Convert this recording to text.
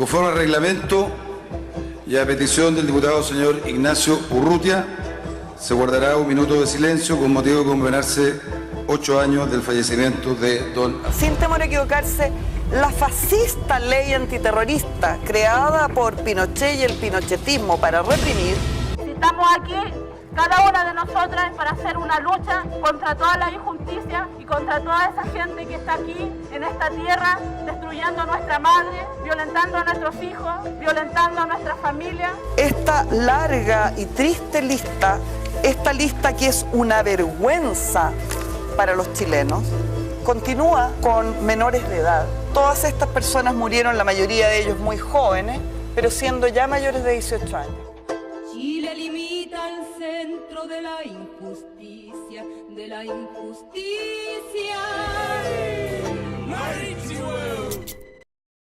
Conforme al reglamento y a petición del diputado señor Ignacio Urrutia, se guardará un minuto de silencio con motivo de conmemorarse 8 años del fallecimiento de don... Sin temor a equivocarse, la fascista ley antiterrorista creada por Pinochet y el pinochetismo para reprimir. Si estamos aquí, cada una de nosotras, para hacer una lucha contra toda la injusticia y contra toda esa gente que está aquí, en esta tierra, destruyendo a nuestra madre, violentando a nuestros hijos, violentando a nuestra familia. Esta larga y triste lista, esta lista que es una vergüenza para los chilenos, continúa con menores de edad. Todas estas personas murieron, la mayoría de ellos muy jóvenes, pero siendo ya mayores de 18 años. Chile limita al centro de la injusticia, de la injusticia.